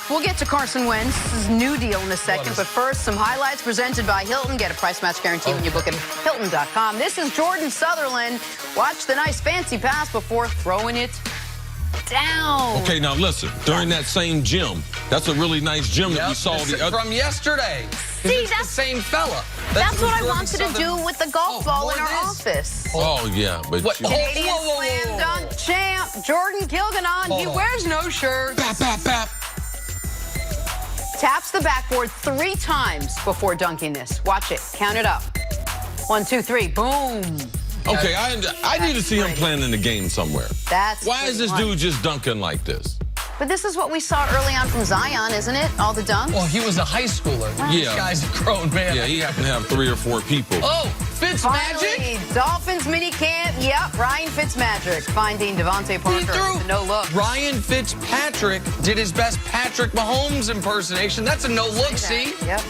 We'll get to Carson Wentz's new deal in a second, but first, some highlights presented by Hilton. Get a price match guarantee when you book at Hilton.com. This is Jordan Sutherland. Watch the nice fancy pass before throwing it down. Okay, now listen. During that same gym, that's a really nice gym that we saw the other from yesterday. See, that's the same fella. That's what I wanted to do with the golf ball in our office. Oh, yeah, but Canadian slam dunk champ Jordan Gilganon. He wears no shirt. Bap, bap, bap. Taps the backboard 3 times before dunking this. Watch it. Count it up. 1, 2, 3. Boom. Okay, I need to see him playing in the game somewhere. Why is this dude just dunking like this? But this is what we saw early on from Zion, isn't it? All the dunks. Well, he was a high schooler. Yeah. This guy's a grown man. Yeah, he happened to have 3 or 4 people. Oh, Fitzmagic? Finally, Dolphins minicamp. Yep, Ryan Fitzmagic finding Devontae Parker with a no-look. Ryan Fitzpatrick did his best Patrick Mahomes impersonation. That's a no-look, see? Yep.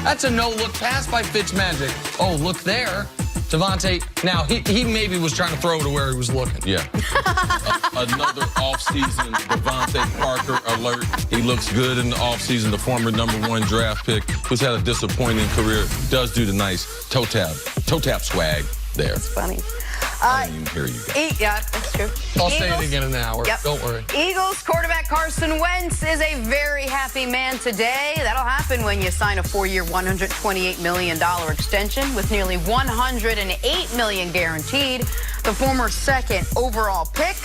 That's a no-look pass by Fitzmagic. Oh, look there. Devontae, now, he maybe was trying to throw to where he was looking. Yeah. Another offseason Devontae Parker alert. He looks good in the offseason. The former #1 draft pick who's had a disappointing career does do the nice toe tap swag there. It's funny. I didn't even hear you guys. Yeah, that's true. I'll say it again in an hour. Yep. Don't worry. Eagles quarterback Carson Wentz is a very happy man today. That'll happen when you sign a 4-year, $128 million extension with nearly $108 million guaranteed. The former 2nd overall pick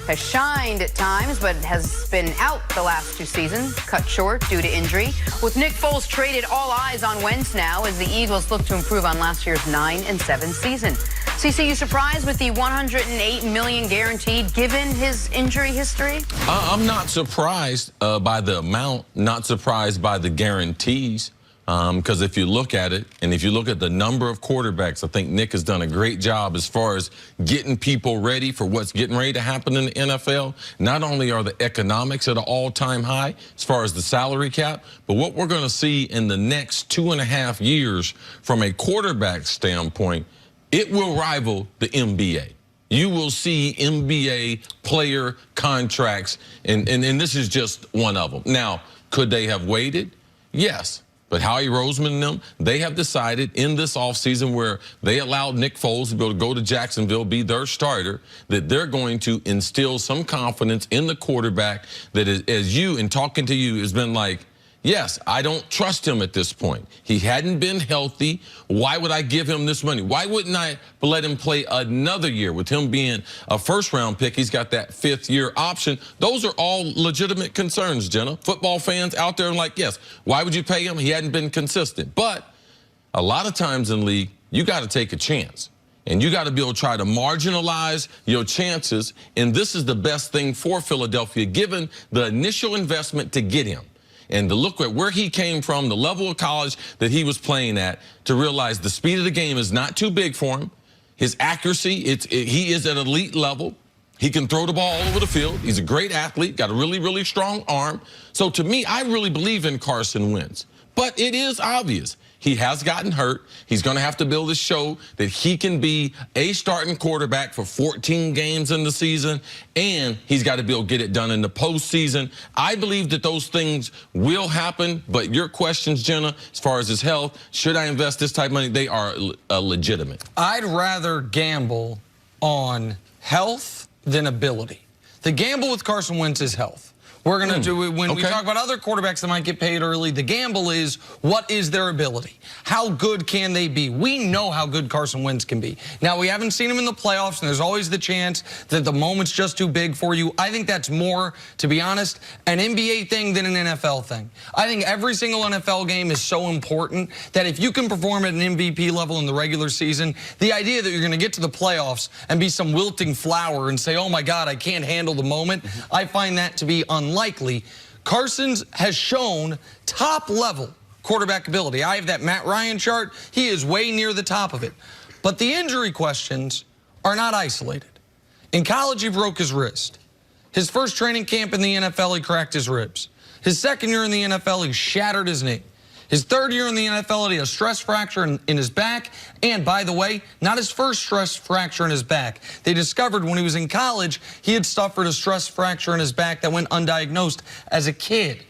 has shined at times, but has been out the last 2 seasons, cut short due to injury. With Nick Foles traded, all eyes on Wentz now as the Eagles look to improve on last year's 9-7 season. CC, you surprised with the $108 million guaranteed given his injury history? I'm not surprised by the amount, not surprised by the guarantees. Because if you look at it, and if you look at the number of quarterbacks, I think Nick has done a great job as far as getting people ready for what's getting ready to happen in the NFL. Not only are the economics at an all-time high as far as the salary cap, but what we're going to see in the next 2.5 years from a quarterback standpoint, it will rival the NBA. You will see NBA player contracts, and this is just one of them. Now, could they have waited? Yes. But Howie Roseman and them, they have decided in this offseason where they allowed Nick Foles to be able to go to Jacksonville, be their starter, that they're going to instill some confidence in the quarterback that, as you, in talking to you, has been like, yes, I don't trust him at this point. He hadn't been healthy. Why would I give him this money? Why wouldn't I let him play another year? With him being a 1st-round pick, he's got that 5th-year option. Those are all legitimate concerns, Jenna. Football fans out there are like, yes, why would you pay him? He hadn't been consistent. But a lot of times in league, you got to take a chance. And you got to be able to try to marginalize your chances. And this is the best thing for Philadelphia, given the initial investment to get him. And to look at where he came from, the level of college that he was playing at, to realize the speed of the game is not too big for him. His accuracy, he is at elite level. He can throw the ball all over the field. He's a great athlete, got a really, really strong arm. So to me, I really believe in Carson Wentz. But it is obvious. He has gotten hurt. He's going to have to build a show that he can be a starting quarterback for 14 games in the season, and he's got to be able to get it done in the postseason. I believe that those things will happen, but your questions, Jenna, as far as his health, should I invest this type of money, they are legitimate. I'd rather gamble on health than ability. The gamble with Carson Wentz is health. We're going to do it when we talk about other quarterbacks that might get paid early. The gamble is, what is their ability? How good can they be? We know how good Carson Wentz can be. Now, we haven't seen him in the playoffs, and there's always the chance that the moment's just too big for you. I think that's more, to be honest, an NBA thing than an NFL thing. I think every single NFL game is so important that if you can perform at an MVP level in the regular season, the idea that you're going to get to the playoffs and be some wilting flower and say, oh, my God, I can't handle the moment, I find that to be unlikely. Carson's has shown top-level quarterback ability. I have that Matt Ryan chart. He is way near the top of it. But the injury questions are not isolated. In college, he broke his wrist. His first training camp in the NFL, he cracked his ribs. His 2nd year in the NFL, he shattered his knee. His 3rd year in the NFL, he had a stress fracture in his back. And by the way, not his first stress fracture in his back. They discovered when he was in college, he had suffered a stress fracture in his back that went undiagnosed as a kid.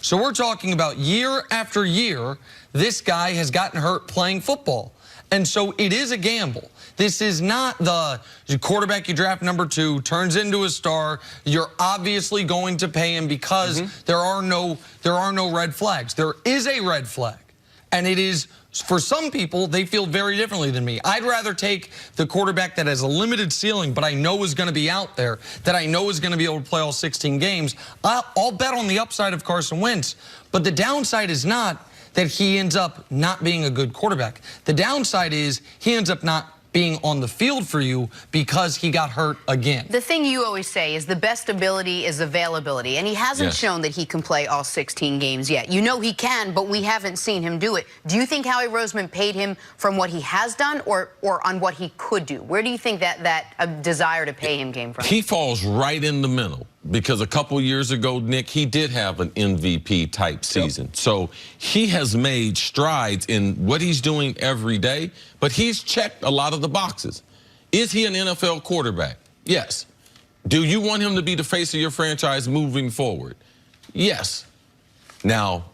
So we're talking about year after year, this guy has gotten hurt playing football. And so it is a gamble. This is not the quarterback you draft number 2, turns into a star. You're obviously going to pay him because there are no red flags. There is a red flag. And it is, for some people, they feel very differently than me. I'd rather take the quarterback that has a limited ceiling, but I know is going to be out there, that I know is going to be able to play all 16 games. I'll bet on the upside of Carson Wentz. But the downside is not that he ends up not being a good quarterback. The downside is he ends up not being on the field for you because he got hurt again. The thing you always say is the best ability is availability, and he hasn't shown that he can play all 16 games yet. You know he can, but we haven't seen him do it. Do you think Howie Roseman paid him from what he has done or on what he could do? Where do you think that desire to pay him came from? He falls right in the middle. Because a couple years ago, Nick, he did have an MVP type season. So he has made strides in what he's doing every day, but he's checked a lot of the boxes. Is he an NFL quarterback? Yes. Do you want him to be the face of your franchise moving forward? Yes. Now,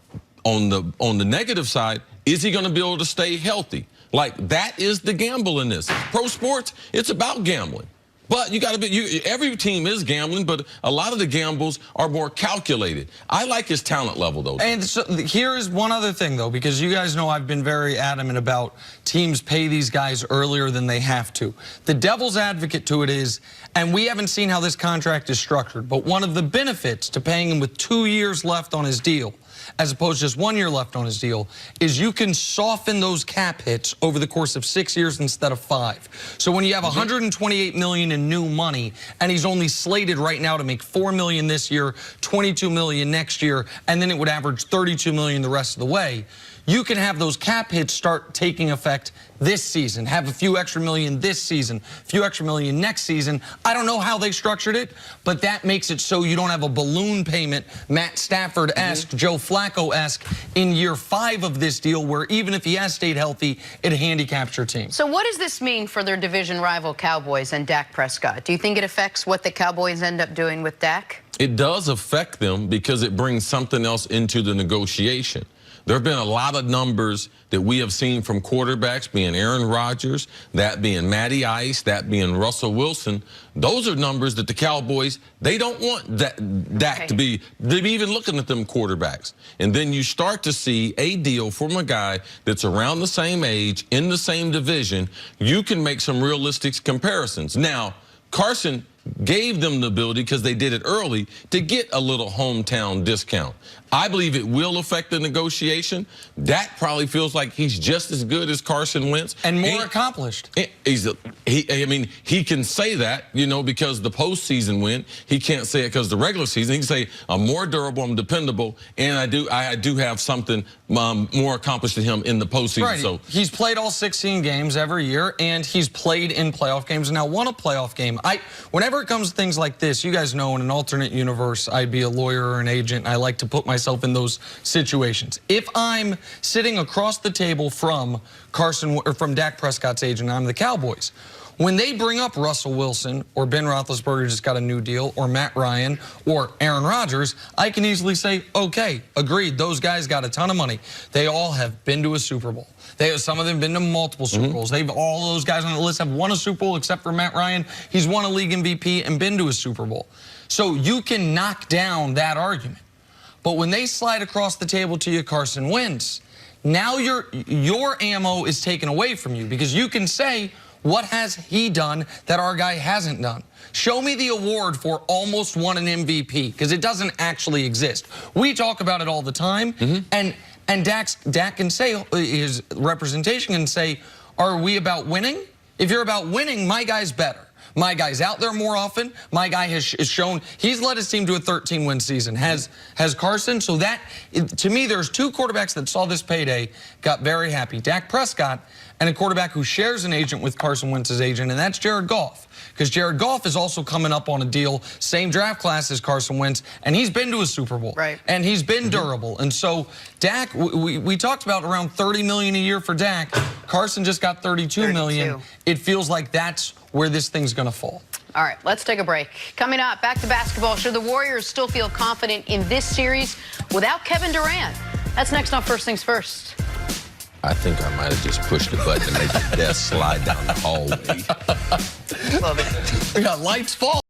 on the negative side, is he going to be able to stay healthy? Like, that is the gamble in this. Pro sports, it's about gambling. But you got to be, every team is gambling, but a lot of the gambles are more calculated. I like his talent level, though. And so here is one other thing, though, because you guys know I've been very adamant about teams pay these guys earlier than they have to. The devil's advocate to it is, and we haven't seen how this contract is structured, but one of the benefits to paying him with 2 years left on his deal, as opposed to just 1 year left on his deal, is you can soften those cap hits over the course of 6 years instead of 5. So when you have $128 million in new money, and he's only slated right now to make $4 million this year, $22 million next year, and then it would average $32 million the rest of the way, you can have those cap hits start taking effect this season, have a few extra million this season, a few extra million next season. I don't know how they structured it, but that makes it so you don't have a balloon payment, Matt Stafford-esque, Joe Flacco-esque, in year 5 of this deal, where even if he has stayed healthy, it handicaps your team. So what does this mean for their division rival Cowboys and Dak Prescott? Do you think it affects what the Cowboys end up doing with Dak? It does affect them because it brings something else into the negotiation. There have been a lot of numbers that we have seen from quarterbacks, being Aaron Rodgers, that being Matty Ice, that being Russell Wilson. Those are numbers that the Cowboys, they don't want Dak to be even looking at them quarterbacks. And then you start to see a deal from a guy that's around the same age, in the same division. You can make some realistic comparisons. Now, Carson gave them the ability, because they did it early, to get a little hometown discount. I believe it will affect the negotiation. Dak probably feels like he's just as good as Carson Wentz. And more accomplished. I mean, he can say that, you know, because the postseason win. He can't say it because the regular season. He can say, I'm more durable, I'm dependable, and I do have something more accomplished than him in the postseason. Right. So he's played all 16 games every year, and he's played in playoff games and now won a playoff game. Whenever it comes to things like this, you guys know in an alternate universe, I'd be a lawyer or an agent. I like to put myself in those situations. If I'm sitting across the table from from Dak Prescott's agent, I'm the Cowboys. When they bring up Russell Wilson or Ben Roethlisberger just got a new deal, or Matt Ryan or Aaron Rodgers, I can easily say, okay, agreed, those guys got a ton of money. They all have been to a Super Bowl. Some of them have been to multiple Super Bowls. All those guys on the list have won a Super Bowl except for Matt Ryan. He's won a league MVP and been to a Super Bowl. So you can knock down that argument. But when they slide across the table to you, Carson Wentz, now your ammo is taken away from you, because you can say, what has he done that our guy hasn't done? Show me the award for almost won an MVP, because it doesn't actually exist. We talk about it all the time, and Dak can say, his representation can say, are we about winning? If you're about winning, my guy's better. My guy's out there more often. My guy has shown he's led his team to a 13-win season. Has Carson? So that, to me, there's 2 quarterbacks that saw this payday, got very happy. Dak Prescott and a quarterback who shares an agent with Carson Wentz's agent, and that's Jared Goff. Because Jared Goff is also coming up on a deal, same draft class as Carson Wentz, and he's been to a Super Bowl. Right. And he's been durable. And so Dak, we talked about around $30 million a year for Dak. Carson just got $32 million. It feels like that's where this thing's going to fall. All right, let's take a break. Coming up, back to basketball. Should the Warriors still feel confident in this series without Kevin Durant? That's next on First Things First. I think I might have just pushed the button to make the desk slide down the hallway. Love it. We got lights fall.